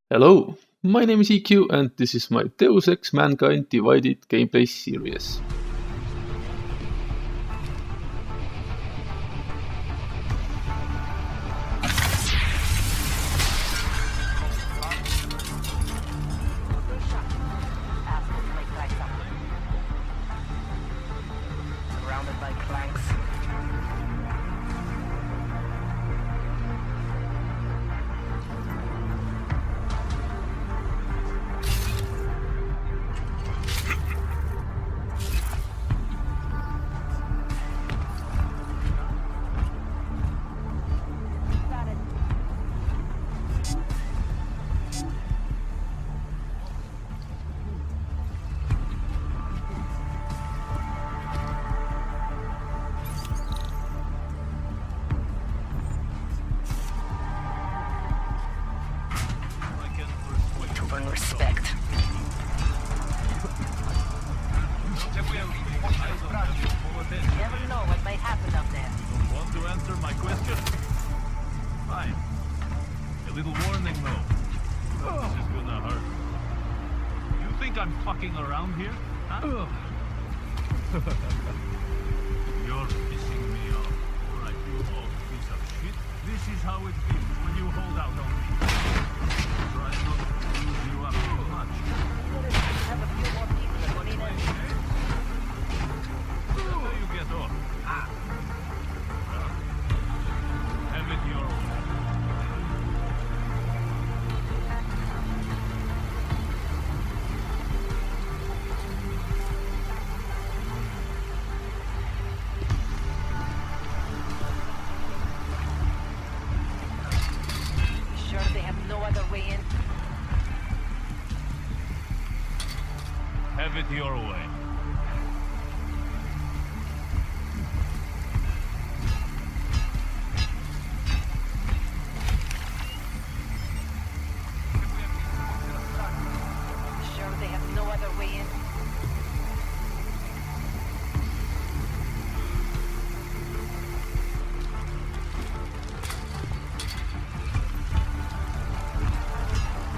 Hello, my name is EQ and this is my Deus Ex Mankind Divided gameplay series. Surrounded by clanks. To earn respect. You never know what might happen up there. Want to answer my question? Fine. A little warning though. This is gonna hurt. You think I'm fucking around here? Huh? You're pissing me off. Alright, you old piece of shit. This is how it feels when you hold out on me. Try not to use you up too much. Have a few more people to put in it. Until you get off. Well, have it your way. Sure they have no other way in? Have it your way. Sure they have no other way in?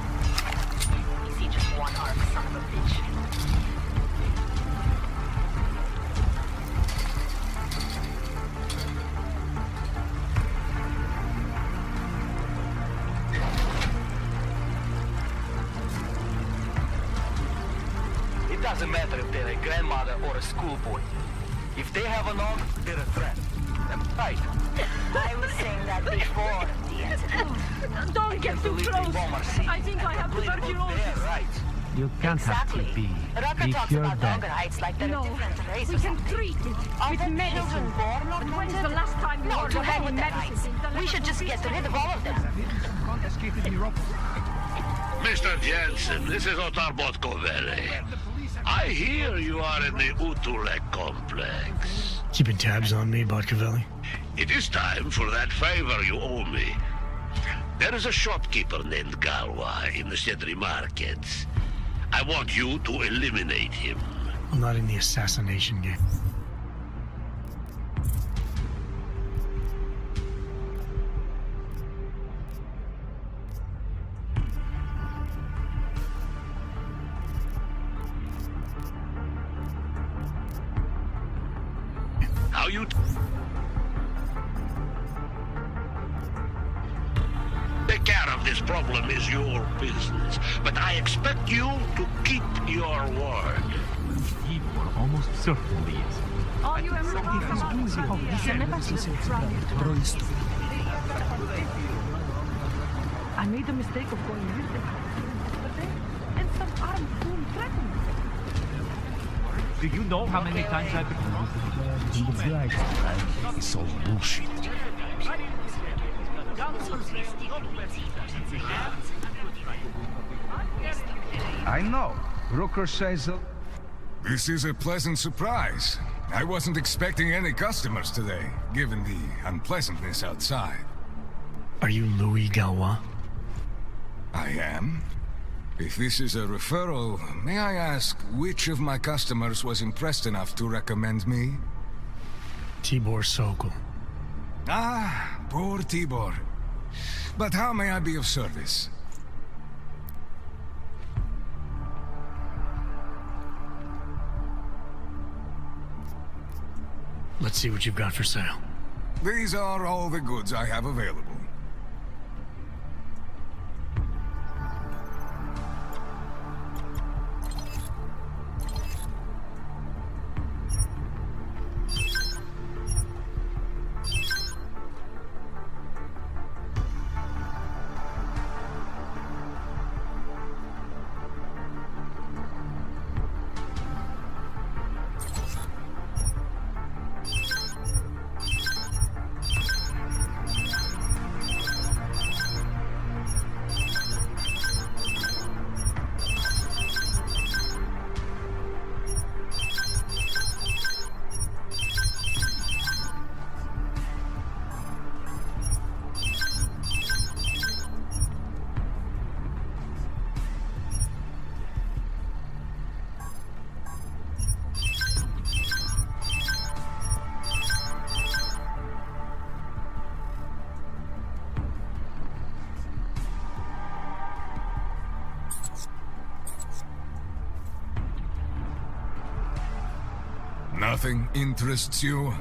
Is he just one arc, son of a bitch? It doesn't matter if they're a grandmother or a schoolboy. If they have a nog, they're a threat. And right. I was saying that before the incident. Don't get too Believe me, close. Bomber City. I think I have Complete good tuberculosis. there, right. You can't Exactly. have to be. Rucker If talks you're about dead. dogger heights like they're No, a different race we or can something. treat it Are with the medicine. children born or But when is the murdered? last time you No, heard to of hell any with the medicine? heights. We should just get rid of all of them. Mr. Jensen, this is Otar Botkovere. I hear you are in the Utulek complex. Keeping tabs on me, Botkavelli? It is time for that favor you owe me. There is a shopkeeper named Galwa in the Sedri markets. I want you to eliminate him. I'm not in the assassination game. How you take care of this problem is your business, but I expect you to keep your word. He almost certainly is. All you ever talk about is the medicine. I made the mistake of going with them. But then, and some armed fool threatened me. Do you know how many times I've been... It's all bullshit. I know. Rooker says... This is a pleasant surprise. I wasn't expecting any customers today, given the unpleasantness outside. Are you Louis Galwa? I am. If this is a referral, may I ask which of my customers was impressed enough to recommend me? Tibor Sokol. Ah, poor Tibor. But how may I be of service? Let's see what you've got for sale. These are all the goods I have available. Nothing interests you?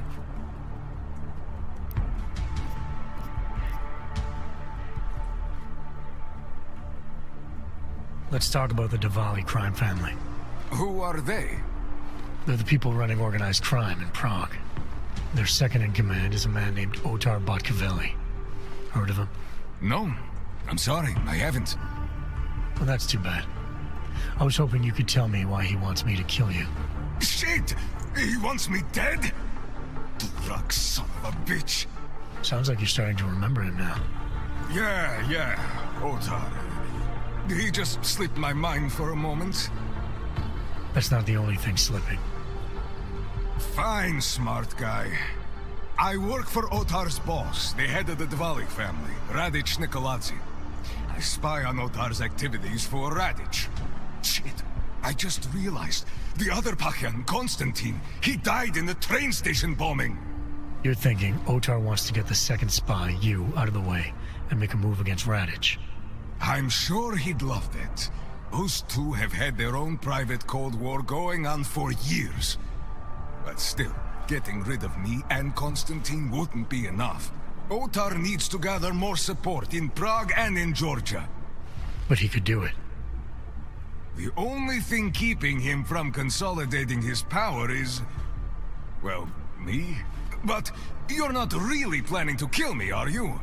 Let's talk about the Diwali crime family. Who are they? They're the people running organized crime in Prague. Their second in command is a man named Otar Botkavelli. Heard of him? No. I'm sorry, I haven't. Well, that's too bad. I was hoping you could tell me why he wants me to kill you. Shit! He wants me dead? Drug son of a bitch. Sounds like you're starting to remember him now. Yeah. Otar. He just slipped my mind for a moment. That's not the only thing slipping. Fine, smart guy. I work for Otar's boss, the head of the Diwali family, Radic Nikoladze. I spy on Otar's activities for Radic. Shit, I just realized the other Pakhan, Konstantin, he died in the train station bombing. You're thinking Otar wants to get the second spy, you, out of the way and make a move against Radic. I'm sure he'd love that. Those two have had their own private Cold War going on for years. But still, getting rid of me and Konstantin wouldn't be enough. Otar needs to gather more support in Prague and in Georgia. But he could do it. The only thing keeping him from consolidating his power is... well, me? But you're not really planning to kill me, are you?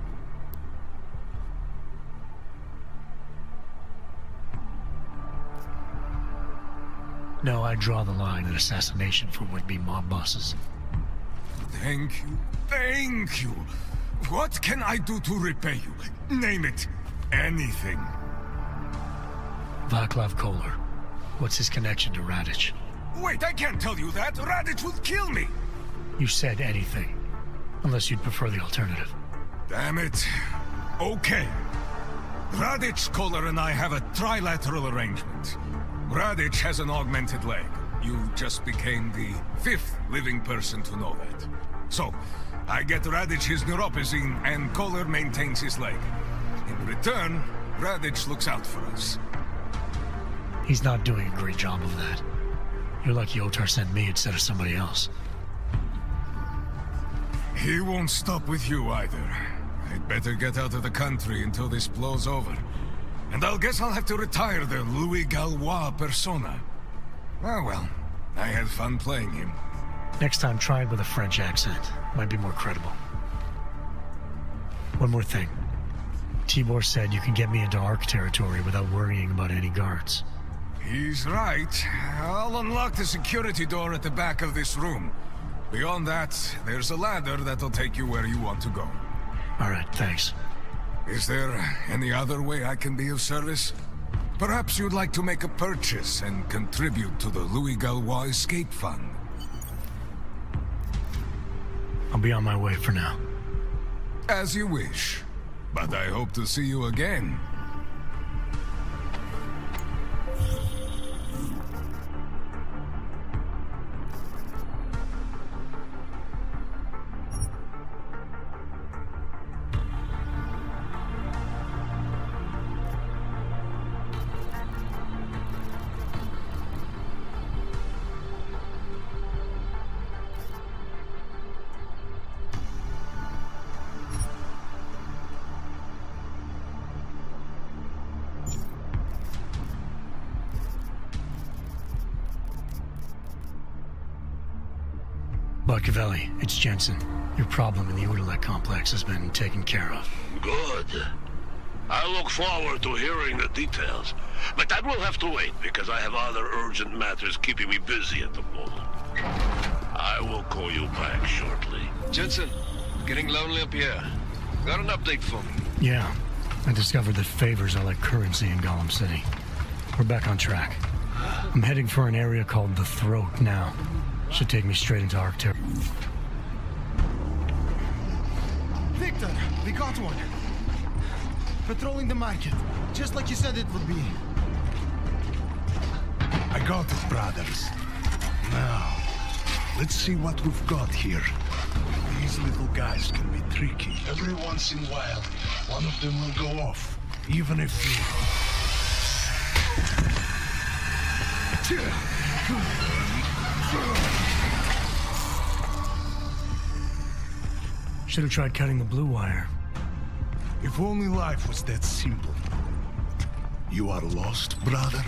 No, I draw the line at assassination for would-be mob bosses. Thank you. What can I do to repay you? Name it. Anything. Vaclav Kolar. What's his connection to Radic? Wait, I can't tell you that. Radic would kill me. You said anything. Unless you'd prefer the alternative. Damn it. Okay. Radic, Kolar, and I have a trilateral arrangement. Radic has an augmented leg. You just became the 5th living person to know that. So, I get Radic his neuropozyne, and Kolar maintains his leg. In return, Radic looks out for us. He's not doing a great job of that. You're lucky Otar sent me instead of somebody else. He won't stop with you either. I'd better get out of the country until this blows over. And I'll guess I'll have to retire the Louis Gallois persona. Ah well, I had fun playing him. Next time, try it with a French accent. Might be more credible. One more thing. Tibor said you can get me into Ark territory without worrying about any guards. He's right. I'll unlock the security door at the back of this room. Beyond that, there's a ladder that'll take you where you want to go. All right, thanks. Is there any other way I can be of service? Perhaps you'd like to make a purchase and contribute to the Louis Gallois Escape Fund. I'll be on my way for now. As you wish. But I hope to see you again. Botcavelli, it's Jensen. Your problem in the Udalek complex has been taken care of. Good. I look forward to hearing the details. But that will have to wait, because I have other urgent matters keeping me busy at the moment. I will call you back shortly. Jensen, getting lonely up here. Got an update for me? Yeah, I discovered that favors are like currency in Gollum City. We're back on track. I'm heading for an area called the Throat now. Should take me straight into Ark territory. Victor, we got one. Patrolling the market, just like you said it would be. I got it, brothers. Now, let's see what we've got here. These little guys can be tricky. Every once in a while, one of them will go off, even if Should have tried cutting the blue wire. If only life was that simple. You are lost, brother?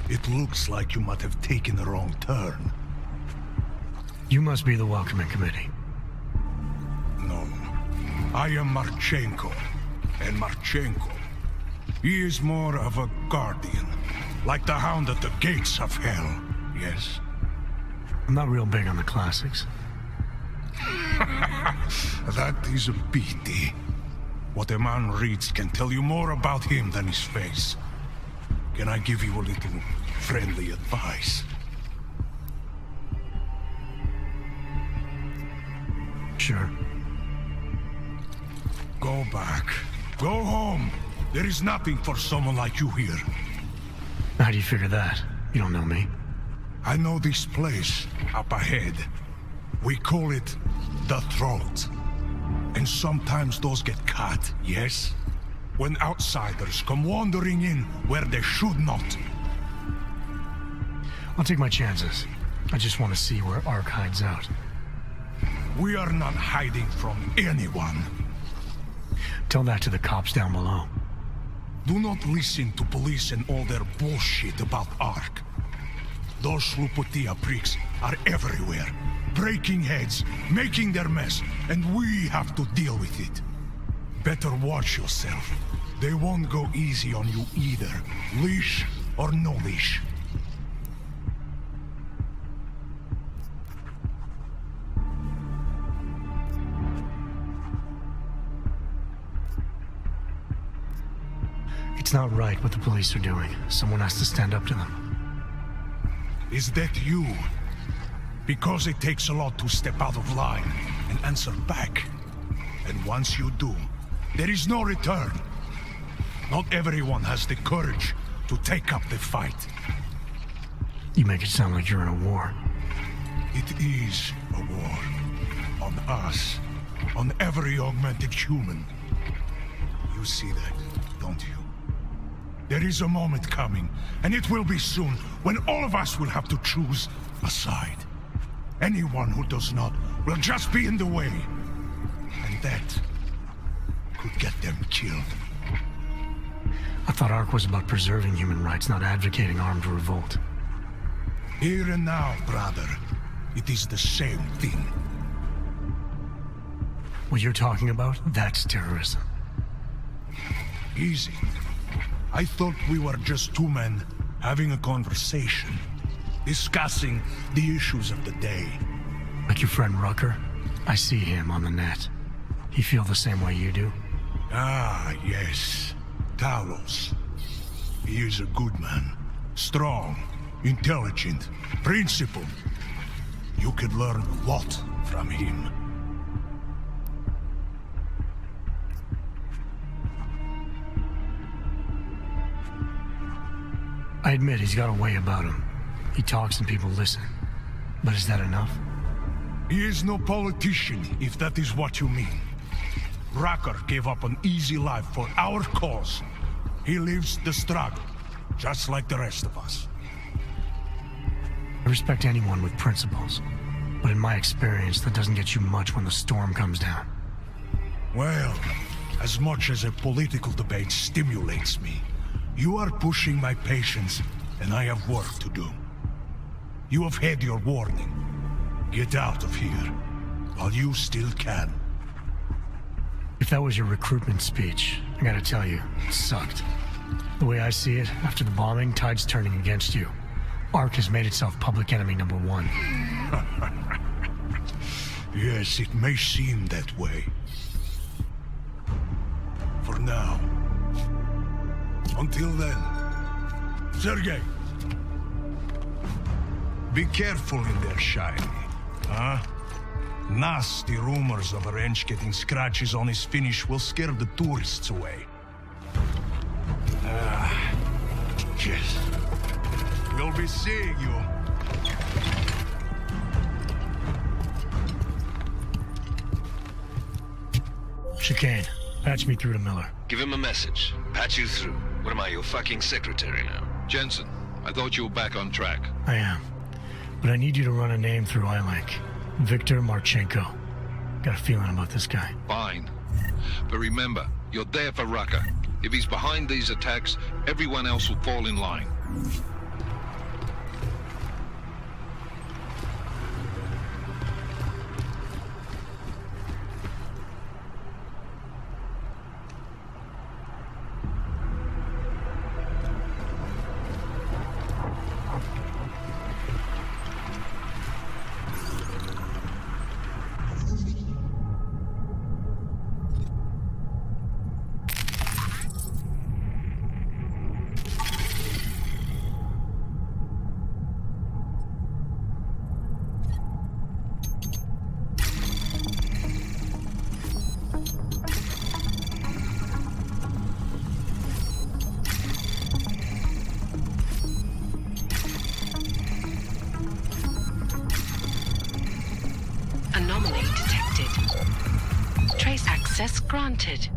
It looks like you might have taken a wrong turn. You must be the welcoming committee. No. I am Marchenko. And Marchenko, he is more of a guardian. Like the hound at the gates of hell, yes? I'm not real big on the classics. That is a pity. What a man reads can tell you more about him than his face. Can I give you a little friendly advice? Sure. Go back. Go home. There is nothing for someone like you here. How do you figure that? You don't know me. I know this place up ahead. We call it the Throat. And sometimes those get cut, yes? When outsiders come wandering in where they should not. I'll take my chances. I just want to see where Ark hides out. We are not hiding from anyone. Tell that to the cops down below. Do not listen to police and all their bullshit about Ark. Those Slupotia pricks are everywhere. Breaking heads, making their mess, and we have to deal with it. Better watch yourself. They won't go easy on you either. Leash or no leash. It's not right what the police are doing. Someone has to stand up to them. Is that you? Because it takes a lot to step out of line and answer back. And once you do, there is no return. Not everyone has the courage to take up the fight. You make it sound like you're in a war. It is a war. On us. On every augmented human. You see that, don't you? There is a moment coming, and it will be soon, when all of us will have to choose a side. Anyone who does not will just be in the way. And that could get them killed. I thought Ark was about preserving human rights, not advocating armed revolt. Here and now, brother, it is the same thing. What you're talking about, that's terrorism. Easy. I thought we were just two men having a conversation, discussing the issues of the day. Like your friend Rucker? I see him on the net. He feel the same way you do? Ah, yes. Talos. He is a good man. Strong, intelligent, principled. You could learn a lot from him. I admit he's got a way about him. He talks and people listen. But is that enough? He is no politician, if that is what you mean. Rucker gave up an easy life for our cause. He lives the struggle, just like the rest of us. I respect anyone with principles. But in my experience, that doesn't get you much when the storm comes down. Well, as much as a political debate stimulates me, you are pushing my patience, and I have work to do. You have had your warning. Get out of here, while you still can. If that was your recruitment speech, I gotta tell you, it sucked. The way I see it, after the bombing, tide's turning against you. ARC has made itself public enemy number one. Yes, it may seem that way. For now. Until then. Sergei! Be careful in there, Shiny. Huh? Nasty rumors of a wrench getting scratches on his finish will scare the tourists away. Yes. We'll be seeing you. Chicane, patch me through to Miller. Give him a message. Patch you through. What am I, your fucking secretary now? Jensen, I thought you were back on track. I am. But I need you to run a name through iLink. Victor Marchenko. Got a feeling about this guy. Fine. But remember, you're there for Rucker. If he's behind these attacks, everyone else will fall in line. Anomaly detected. Trace access granted.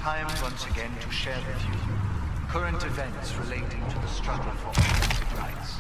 Time once again to share with you current events relating to the struggle for authentic rights.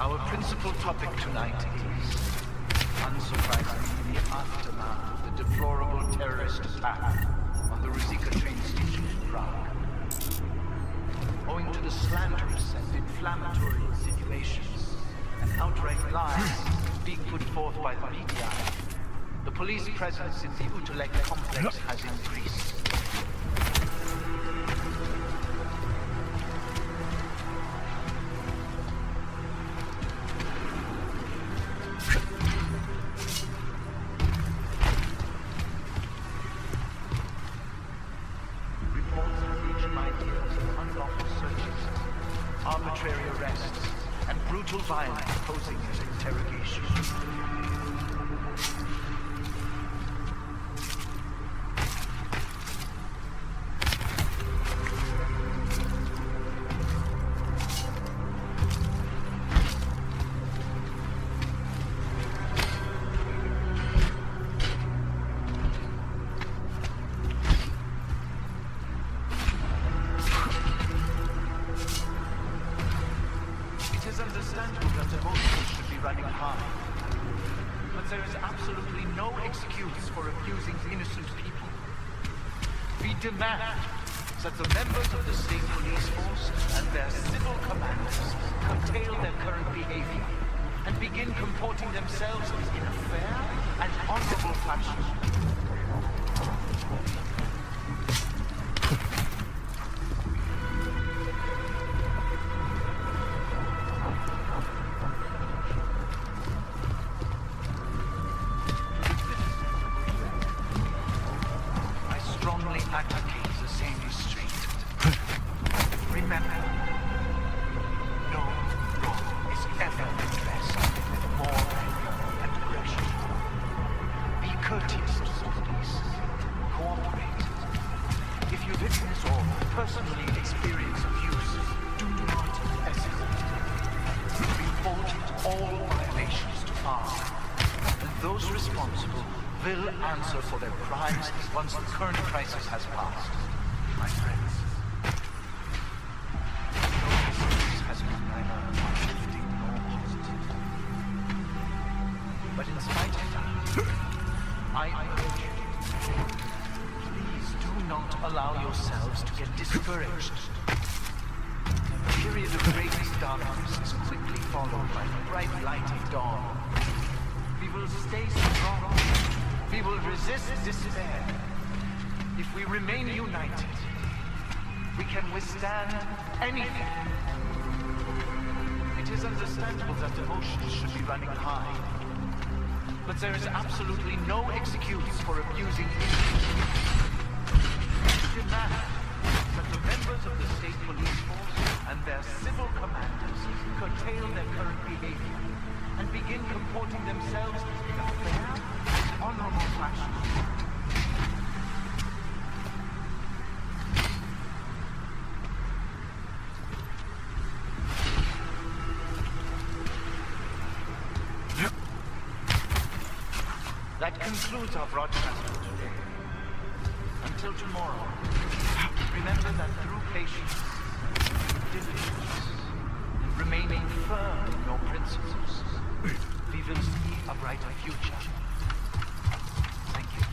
Our principal topic tonight is, unsurprisingly, the aftermath of the deplorable terrorist attack on the Ruzicka train station in Prague. Owing to the slanderous and inflammatory insinuations and outright lies being put forth by the media, the police presence in the Utrecht complex has increased. Reports have reached my ears of unlawful searches, arbitrary arrests, and brutal violence posing as interrogation. It is understandable that emotions should be running high, but there is absolutely no excuse for abusing innocent people. We demand that the members of the state police force and their civil commanders curtail their current behavior and begin comporting themselves in a fair and honorable fashion. I strongly advocate the same restraint. Remember, no wrong is ever addressed with more anger and aggression. Be courteous to the police. Cooperate. If you witness or personally experience abuse, do not hesitate. Report all violations to us, and those responsible will answer for their crimes once the current crisis has passed. My friends, no response has been neither uplifting nor positive. But in spite of that, I urge you, please do not allow yourselves to get discouraged. A period of greatest darkness is quickly followed by the bright light of dawn. We will stay strong. We will resist despair. If we remain united, we can withstand anything. It is understandable that emotions should be running high, but there is absolutely no excuse for abusing innocent people. We demand that the members of the state police force and their civil commanders curtail their current behavior and begin comporting themselves in a fair and honorable fashion. That concludes our broadcast for today. Until tomorrow, remember that through patience, diligence, and remaining firm in your principles, we will see a brighter future. Thank you.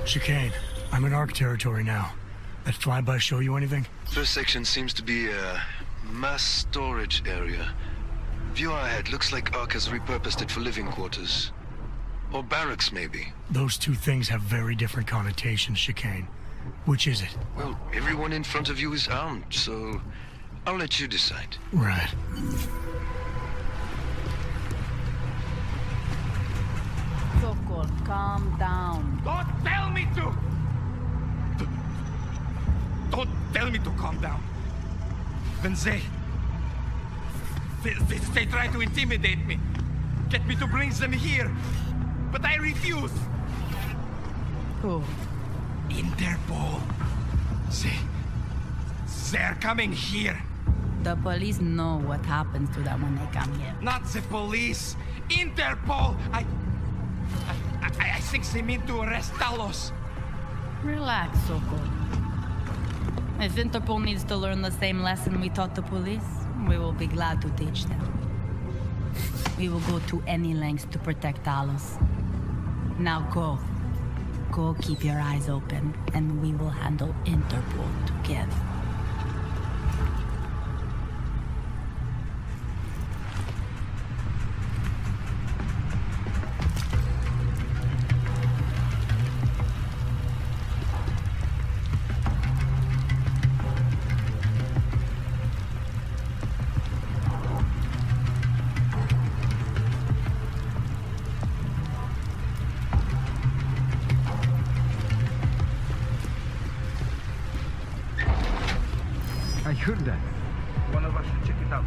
Chicane, I'm in ARC territory now. That flyby show you anything? First section seems to be a mass storage area. View ahead, looks like ARC has repurposed it for living quarters. Or barracks, maybe. Those two things have very different connotations, Chicane. Which is it? Well, everyone in front of you is armed, so I'll let you decide. Right. Sokol, calm down. Don't tell me to! Don't tell me to calm down. When they try to intimidate me, get me to bring them here, but I refuse. Who? Interpol. They're coming here. The police know what happens to them when they come here. Not the police. Interpol. I think they mean to arrest Talos. Relax, Sokol. If Interpol needs to learn the same lesson we taught the police, we will be glad to teach them. We will go to any lengths to protect Talos. Now go. Go keep your eyes open, and we will handle Interpol together. I heard that. One of us should check it out.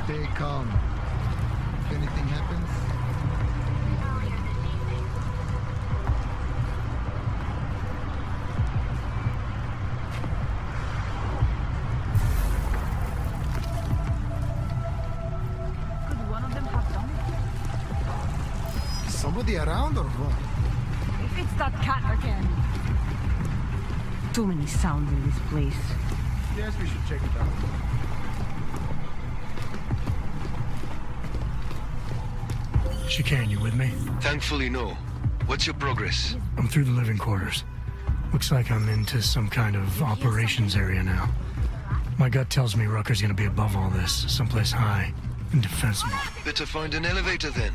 Stay calm. If anything happens, Somebody around or what? If it's that cat again. Too many sounds in this place. Yes, we should check it out. Chicane, you with me? Thankfully, no. What's your progress? I'm through the living quarters. Looks like I'm into some kind of operations area now. My gut tells me Rucker's gonna be above all this, someplace high and defensible. Better find an elevator then.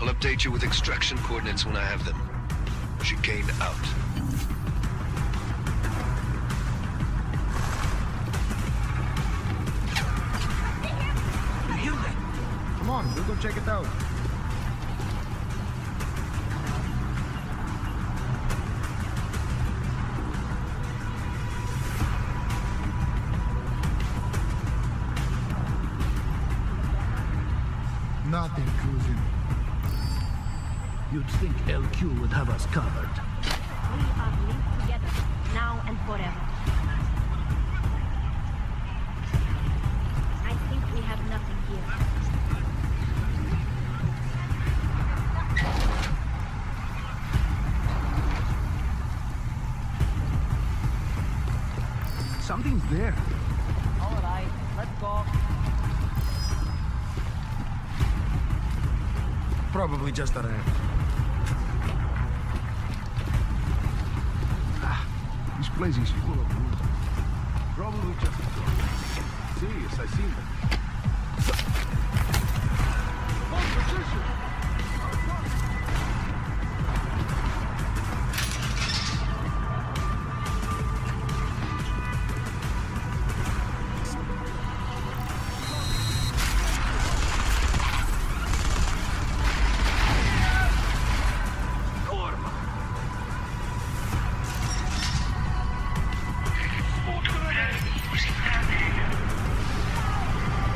I'll update you with extraction coordinates when I have them. Chicane out. You hear that? Come on, we'll go check it out. Nothing cruising. You'd think LQ would have us covered. We are linked together, now and forever. I think we have nothing here. Something's there. All right, let's go. Probably just a rat. This place is full of rules. Probably just a dog. Serious, I see them. Hold position!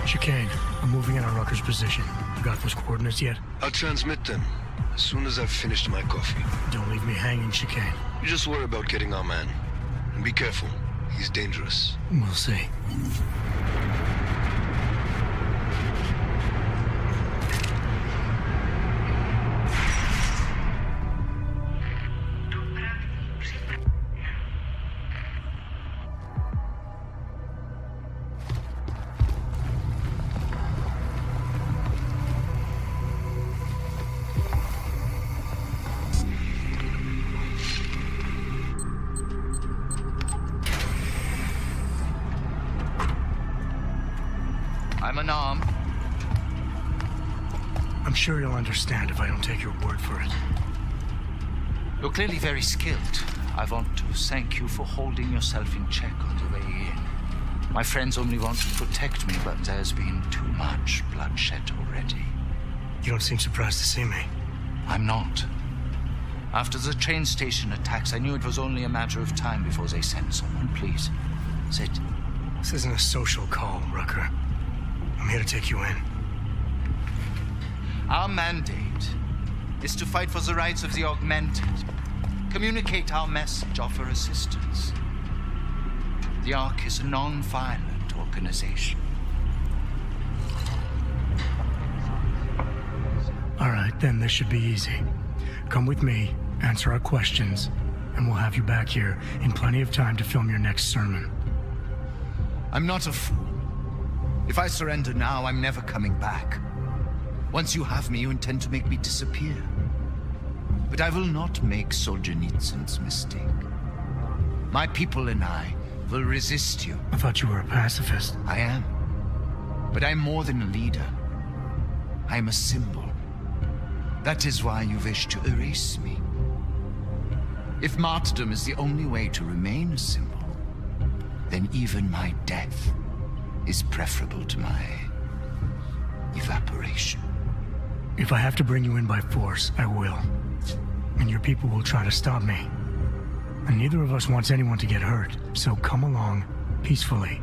Chicane, I'm moving in on Rucker's position. You got those coordinates yet? I'll transmit them as soon as I've finished my coffee. Don't leave me hanging, Chicane. You just worry about getting our man. And be careful. He's dangerous. We'll see. I'm unarmed. I'm sure you'll understand if I don't take your word for it. You're clearly very skilled. I want to thank you for holding yourself in check on the way in. My friends only want to protect me, but there's been too much bloodshed already. You don't seem surprised to see me. I'm not. After the train station attacks, I knew it was only a matter of time before they sent someone. Please, sit. This isn't a social call, Rucker. I'm here to take you in. Our mandate is to fight for the rights of the augmented. Communicate our message, offer assistance. The Ark is a non-violent organization. All right, then this should be easy. Come with me, answer our questions, and we'll have you back here in plenty of time to film your next sermon. I'm not a fool. If I surrender now, I'm never coming back. Once you have me, you intend to make me disappear. But I will not make Solzhenitsyn's mistake. My people and I will resist you. I thought you were a pacifist. I am. But I'm more than a leader. I'm a symbol. That is why you wish to erase me. If martyrdom is the only way to remain a symbol, then even my death is preferable to my evaporation. If I have to bring you in by force, I will. And your people will try to stop me. And neither of us wants anyone to get hurt, so come along peacefully.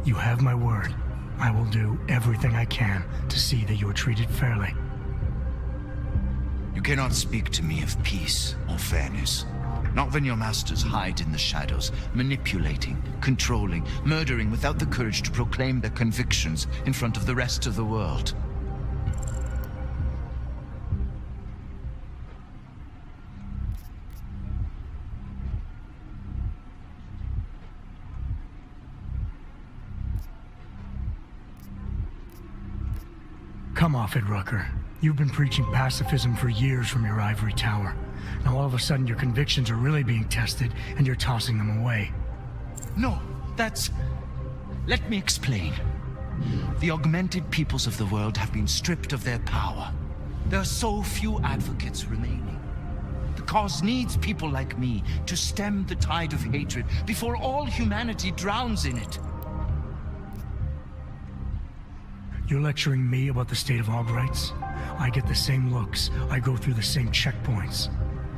You have my word. I will do everything I can to see that you are treated fairly. You cannot speak to me of peace or fairness. Not when your masters hide in the shadows, manipulating, controlling, murdering without the courage to proclaim their convictions in front of the rest of the world. Come off it, Rucker. You've been preaching pacifism for years from your ivory tower. Now all of a sudden your convictions are really being tested, and you're tossing them away. No, that's... Let me explain. The augmented peoples of the world have been stripped of their power. There are so few advocates remaining. The cause needs people like me to stem the tide of hatred before all humanity drowns in it. You're lecturing me about the state of Aug rights? I get the same looks. I go through the same checkpoints.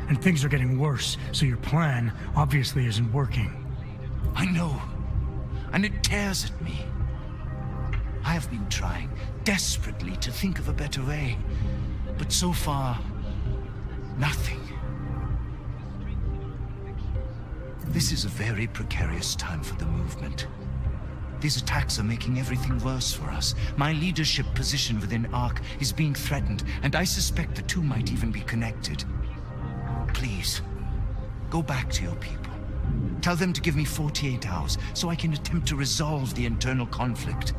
And things are getting worse, so your plan obviously isn't working. I know. And it tears at me. I have been trying desperately to think of a better way. But so far, nothing. This is a very precarious time for the movement. These attacks are making everything worse for us. My leadership position within ARC is being threatened, and I suspect the two might even be connected. Please, go back to your people. Tell them to give me 48 hours so I can attempt to resolve the internal conflict.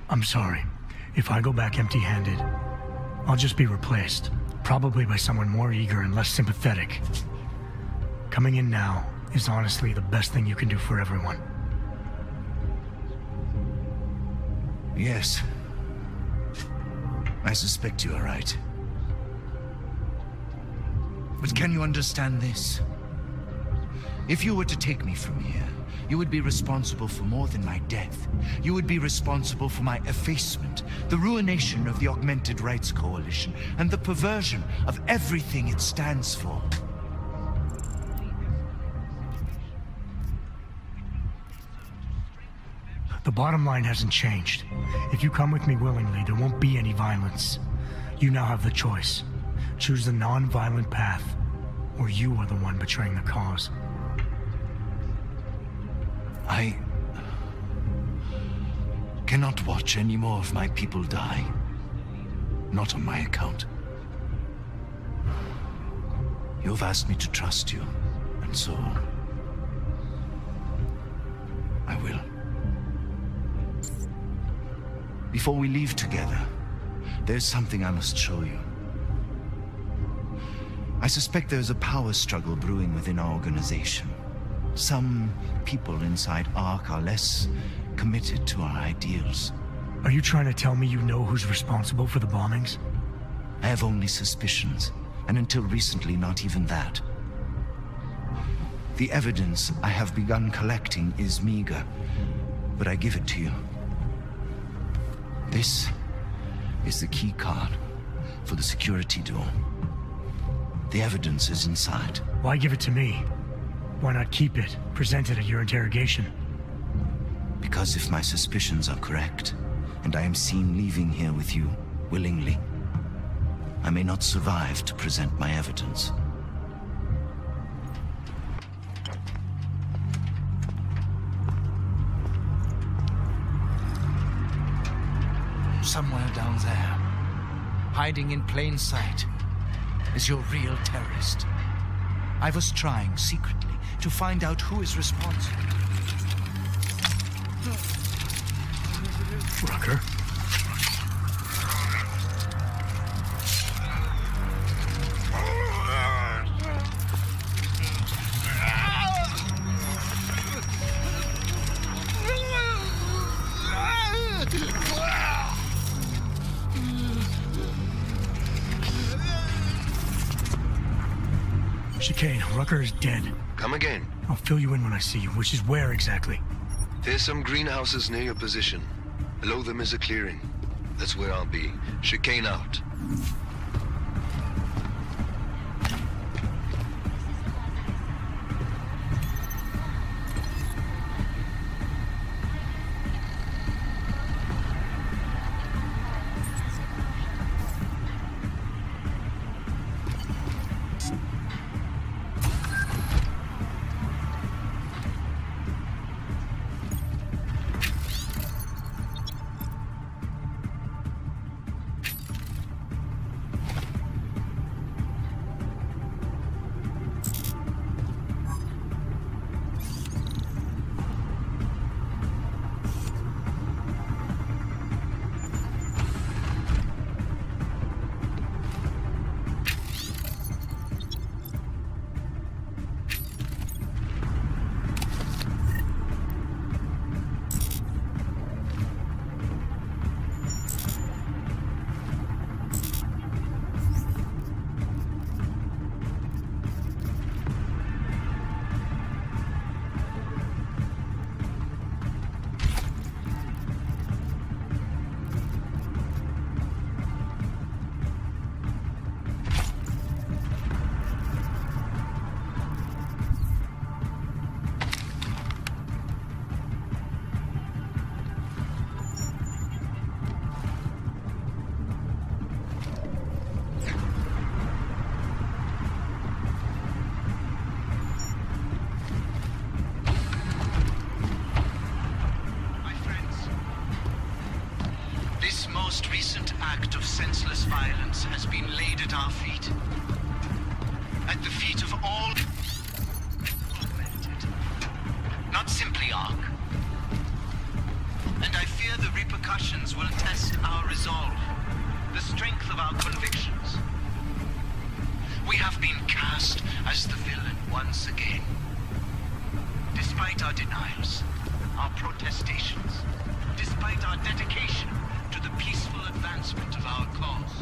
I'm sorry. If I go back empty-handed, I'll just be replaced. Probably by someone more eager and less sympathetic. Coming in now is honestly the best thing you can do for everyone. Yes. I suspect you are right. But can you understand this? If you were to take me from here, you would be responsible for more than my death. You would be responsible for my effacement, the ruination of the Augmented Rights Coalition, and the perversion of everything it stands for. The bottom line hasn't changed. If you come with me willingly, there won't be any violence. You now have the choice. Choose the non-violent path, or you are the one betraying the cause. I cannot watch any more of my people die. Not on my account. You've asked me to trust you, and so I will. Before we leave together, there's something I must show you. I suspect there's a power struggle brewing within our organization. Some people inside ARC are less committed to our ideals. Are you trying to tell me you know who's responsible for the bombings? I have only suspicions, and until recently, not even that. The evidence I have begun collecting is meager, but I give it to you. This is the key card for the security door. The evidence is inside. Why give it to me? Why not keep it, present it at your interrogation? Because if my suspicions are correct, and I am seen leaving here with you willingly, I may not survive to present my evidence. Somewhere down there, hiding in plain sight, is your real terrorist. I was trying secretly to find out who is responsible. Rucker? Chicane, Rucker is dead. Come again. I'll fill you in when I see you, which is where exactly? There's some greenhouses near your position. Below them is a clearing. That's where I'll be. Chicane out. senseless violence has been laid at our feet. At the feet of all augmented. Not simply Ark. And I fear the repercussions will test our resolve, the strength of our convictions. We have been cast as the villain once again. Despite our denials, our protestations, despite our dedication to the peaceful advancement of our cause,